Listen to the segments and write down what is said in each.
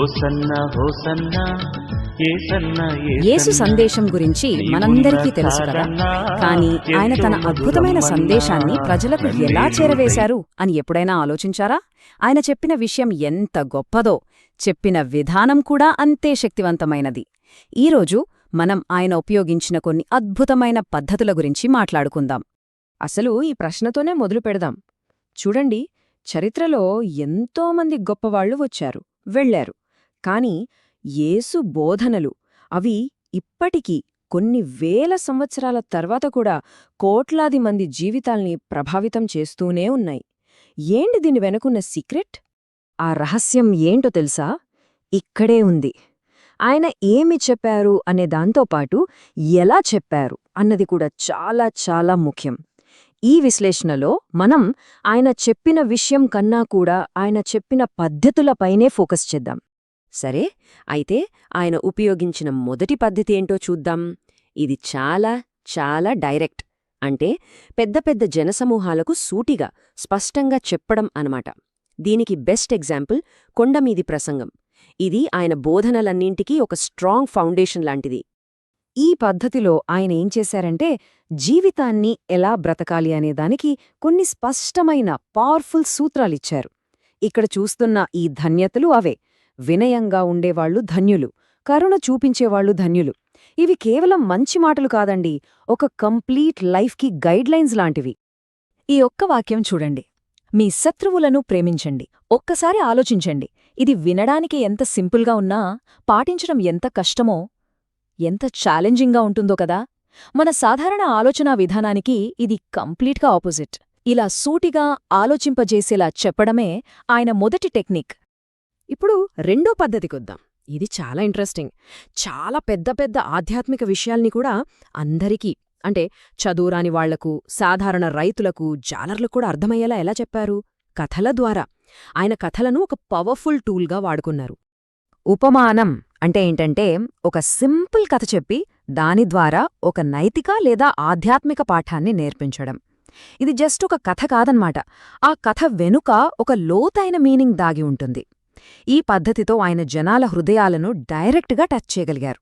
Hosanna hosanna Yesanna యేసు సందేశం గురించి మనందరికీ తెలుసు కదా, కానీ ఆయన తన అద్భుతమైన సందేశాన్ని ప్రజలకు ఎలా చేరవేశారు అని ఎప్పుడైనా ఆలోచించారా? ఆయన చెప్పిన విషయం ఎంత గొప్పదో, చెప్పిన విధానం కూడా అంతే శక్తివంతమైనది. ఈరోజు మనం ఆయన ఉపయోగించిన కొన్ని అద్భుతమైన పద్ధతుల గురించి మాట్లాడుకుందాం. అసలు ఈ ప్రశ్నతోనే మొదలు పెడదాం. చూడండి, చరిత్రలో ఎంతోమంది గొప్పవాళ్లు వచ్చారు, వెళ్లారు. కాని యేసు బోధనలు అవి ఇప్పటికీ కొన్ని వేల సంవత్సరాల తర్వాత కూడా కోట్లాది మంది జీవితాల్ని ప్రభావితం చేస్తూనే ఉన్నాయి. ఏంటి దీని వెనుకున్న సీక్రెట్? ఆ రహస్యం ఏంటో తెలుసా? ఇక్కడే ఉంది. ఆయన ఏమి చెప్పారు అనే దాంతోపాటు ఎలా చెప్పారు అన్నది కూడా చాలా చాలా ముఖ్యం. ఈ విశ్లేషణలో మనం ఆయన చెప్పిన విషయం కన్నా కూడా ఆయన చెప్పిన పద్ధతులపైనే ఫోకస్ చేద్దాం. సరే, అయితే ఆయన ఉపయోగించిన మొదటి పద్ధతి ఏంటో చూద్దాం. ఇది చాలా చాలా డైరెక్ట్, అంటే పెద్ద పెద్ద జనసమూహాలకు సూటిగా స్పష్టంగా చెప్పడం అన్నమాట. దీనికి బెస్ట్ ఎగ్జాంపుల్ కొండమీది ప్రసంగం. ఇది ఆయన బోధనలన్నింటికీ ఒక స్ట్రాంగ్ ఫౌండేషన్ లాంటిది. ఈ పద్ధతిలో ఆయన ఏం చేశారంటే, జీవితాన్ని ఎలా బ్రతకాలి అనేదానికి కొన్ని స్పష్టమైన పవర్ఫుల్ సూత్రాలిచ్చారు. ఇక్కడ చూస్తున్న ఈ ధన్యతలు అవే. వినయంగా ఉండేవాళ్లు ధన్యులు, కరుణ చూపించేవాళ్లు ధన్యులు. ఇవి కేవలం మంచి మాటలు కాదండి, ఒక కంప్లీట్ లైఫ్కి గైడ్లైన్స్ లాంటివి. ఈ ఒక్క వాక్యం చూడండి, మీ శత్రువులను ప్రేమించండి. ఒక్కసారి ఆలోచించండి, ఇది వినడానికి ఎంత సింపుల్గా ఉన్నా పాటించడం ఎంత కష్టమో, ఎంత ఛాలెంజింగ్గా ఉంటుందో కదా. మన సాధారణ ఆలోచనా విధానానికి ఇది కంప్లీట్గా ఆపోజిట్. ఇలా సూటిగా ఆలోచింపజేసేలా చెప్పడమే ఆయన మొదటి టెక్నిక్. ఇప్పుడు రెండో పద్ధతికొద్దాం. ఇది చాలా ఇంట్రెస్టింగ్. చాలా పెద్ద పెద్ద ఆధ్యాత్మిక విషయాల్ని కూడా అందరికీ, అంటే చదువురాని వాళ్లకు, సాధారణ రైతులకు, జాలర్లకు కూడా అర్థమయ్యేలా ఎలా చెప్పారు? కథల ద్వారా. ఆయన కథలను ఒక పవర్ఫుల్ టూల్గా వాడుకున్నారు. ఉపమానం అంటే ఏంటంటే, ఒక సింపుల్ కథ చెప్పి దాని ద్వారా ఒక నైతిక లేదా ఆధ్యాత్మిక పాఠాన్ని నేర్పించడం. ఇది జస్ట్ ఒక కథ కాదన్మాట, ఆ కథ వెనుక ఒక లోతైన మీనింగ్ దాగి ఉంటుంది. ఈ పద్ధతితో ఆయన జనాల హృదయాలను డైరెక్ట్గా టచ్ చేయగలిగారు.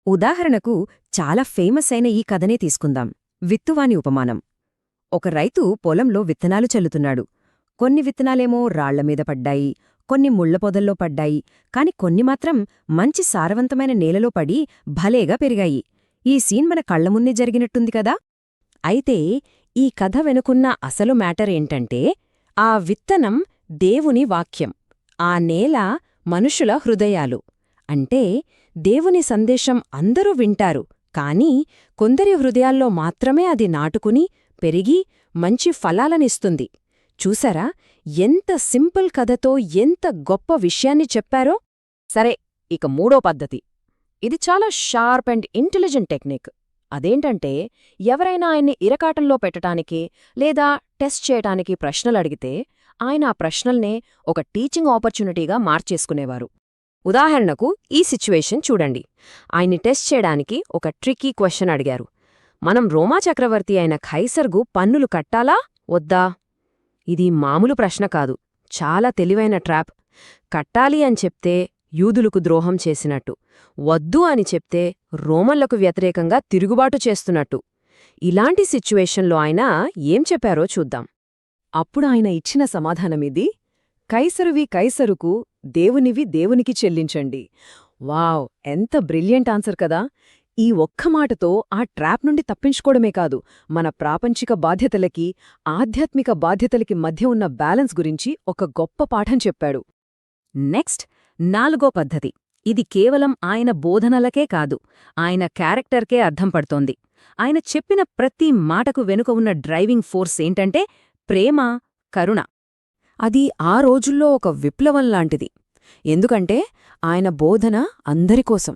ఉదాహరణకు చాలా ఫేమస్ అయిన ఈ కథనే తీసుకుందాం, విత్తువాని ఉపమానం. ఒక రైతు పొలంలో విత్తనాలు చల్లుతున్నాడు. కొన్ని విత్తనాలేమో రాళ్లమీద పడ్డాయి, కొన్ని ముళ్లపొదల్లో పడ్డాయి, కాని కొన్ని మాత్రం మంచి సారవంతమైన నేలలో పడి భలేగా పెరిగాయి. ఈ సీన్ మన కళ్లమున్నే జరిగినట్టుంది కదా. అయితే ఈ కథ వెనుకున్న అసలు మ్యాటర్ ఏంటంటే, ఆ విత్తనం దేవుని వాక్యం, ఆ నేల మనుషుల హృదయాలు. అంటే దేవుని సందేశం అందరూ వింటారు, కానీ కొందరి హృదయాల్లో మాత్రమే అది నాటుకుని పెరిగి మంచి ఫలాలనిస్తుంది. చూసారా, ఎంత సింపుల్ కథతో ఎంత గొప్ప విషయాన్ని చెప్పారో. సరే, ఇక మూడో పద్ధతి. ఇది చాలా షార్ప్ అండ్ ఇంటెలిజెంట్ టెక్నిక్. అదేంటంటే, ఎవరైనా ఆయన్ని ఇరకాటంలో పెట్టడానికి లేదా టెస్ట్ చేయటానికి ప్రశ్నలడిగితే ఆయన ఆ ప్రశ్నల్నే ఒక టీచింగ్ ఆపర్చునిటీగా మార్చేసుకునేవారు. ఉదాహరణకు ఈ సిచ్యువేషన్ చూడండి. ఆయన్ని టెస్ట్ చేయడానికి ఒక ట్రిక్కీ క్వశ్చన్ అడిగారు. మనం రోమా చక్రవర్తి అయిన ఖైసర్కు పన్నులు కట్టాలా వద్దా? ఇది మామూలు ప్రశ్న కాదు, చాలా తెలివైన ట్రాప్. కట్టాలి అని చెప్తే యూదులకు ద్రోహం చేసినట్టు, వద్దు అని చెప్తే రోమన్లకు వ్యతిరేకంగా తిరుగుబాటు చేస్తున్నట్టు. ఇలాంటి సిచ్యువేషన్లో ఆయన ఏం చెప్పారో చూద్దాం. అప్పుడు ఆయన ఇచ్చిన సమాధానమిది, కైసరువి కైసరుకు, దేవునివి దేవునికి చెల్లించండి. వావ్, ఎంత బ్రిలియంట్ ఆన్సర్ కదా. ఈ ఒక్క మాటతో ఆ ట్రాప్ నుండి తప్పించుకోవడమే కాదు, మన ప్రాపంచిక బాధ్యతలకి, ఆధ్యాత్మిక బాధ్యతలకి మధ్య ఉన్న బ్యాలెన్స్ గురించి ఒక గొప్ప పాఠం చెప్పాడు. నెక్స్ట్, నాలుగో పద్ధతి. ఇది కేవలం ఆయన బోధనలకే కాదు, ఆయన క్యారెక్టర్కే అర్థం పడుతోంది. ఆయన చెప్పిన ప్రతి మాటకు వెనుక ఉన్న డ్రైవింగ్ ఫోర్స్ ఏంటంటే ప్రేమ, కరుణ. అది ఆ రోజుల్లో ఒక విప్లవంలాంటిది. ఎందుకంటే ఆయన బోధన అందరికోసం.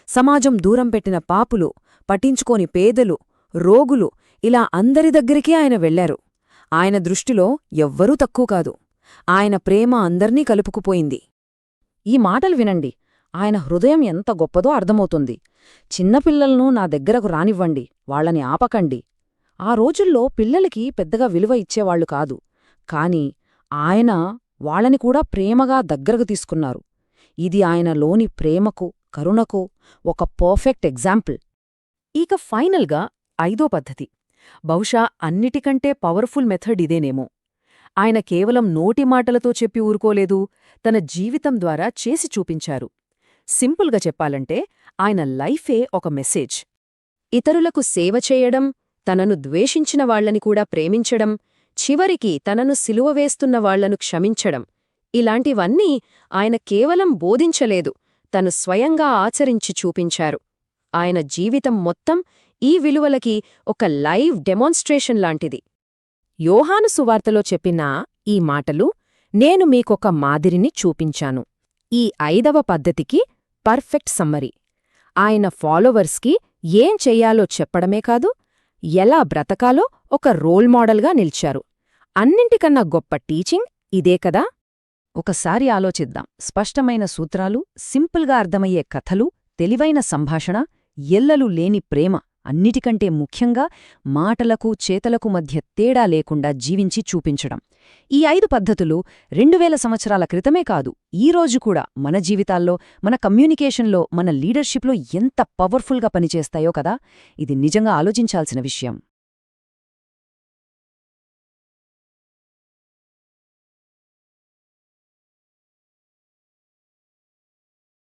సమాజం దూరం పెట్టిన పాపులు, పట్టించుకోని పేదలు, రోగులు, ఇలా అందరి దగ్గరికీ ఆయన వెళ్లారు. ఆయన దృష్టిలో ఎవ్వరూ తక్కువ కాదు. ఆయన ప్రేమ అందర్నీ కలుపుకుపోయింది. ఈ మాటలు వినండి, ఆయన హృదయం ఎంత గొప్పదో అర్థమవుతుంది. చిన్నపిల్లలను నా దగ్గరకు రానివ్వండి, వాళ్లని ఆపకండి. ఆ రోజుల్లో పిల్లలకి పెద్దగా విలువ ఇచ్చేవాళ్లు కాదు, కాని ఆయన వాళ్ళని కూడా ప్రేమగా దగ్గరకు తీసుకున్నారు. ఇది ఆయనలోని ప్రేమకు, కరుణకు ఒక పర్ఫెక్ట్ ఎగ్జాంపుల్. ఇక ఫైనల్గా 5వ పద్ధతి. బహుశా అన్నిటికంటే పవర్ఫుల్ మెథడ్ ఇదేనేమో. ఆయన కేవలం నోటి మాటలతో చెప్పి ఊరుకోలేదు, తన జీవితం ద్వారా చేసి చూపించారు. సింపుల్గా చెప్పాలంటే ఆయన లైఫే ఒక మెసేజ్. ఇతరులకు సేవ చేయడం, తనను ద్వేషించిన వాళ్లని కూడా ప్రేమించడం, చివరికి తనను సిలువ వేస్తున్న వాళ్లను క్షమించడం, ఇలాంటివన్నీ ఆయన కేవలం బోధించలేదు, తను స్వయంగా ఆచరించి చూపించారు. ఆయన జీవితం మొత్తం ఈ విలువలకి ఒక లైవ్ డెమాన్స్ట్రేషన్ లాంటిది. యోహాను సువార్తలో చెప్పిన ఈ మాటలు నేను మీకొక మాదిరిని చూపించాను. ఈ 5వ పద్ధతికి పర్ఫెక్ట్ సమ్మరీ. ఆయన ఫాలోవర్స్కి ఏం చెయ్యాలో చెప్పడమే కాదు, ఎలా బ్రతకాలో ఒక రోల్ మోడల్గా నిల్చారు. అన్నింటికన్నా గొప్ప టీచింగ్ ఇదే కదా. ఒకసారి ఆలోచిద్దాం. స్పష్టమైన సూత్రాలు, సింపుల్గా అర్థమయ్యే కథలు, తెలివైన సంభాషణ, ఎల్లలు లేని ప్రేమ, అన్నిటికంటే ముఖ్యంగా మాటలకు చేతలకు మధ్య తేడా లేకుండా జీవించి చూపించడం. ఈ 5 పద్ధతులు 2000 సంవత్సరాల క్రితమే కాదు, ఈ రోజు కూడా మన జీవితాల్లో, మన కమ్యూనికేషన్లో, మన లీడర్షిప్లో ఎంత పవర్ఫుల్గా పనిచేస్తాయో కదా. ఇది నిజంగా ఆలోచించాల్సిన విషయం.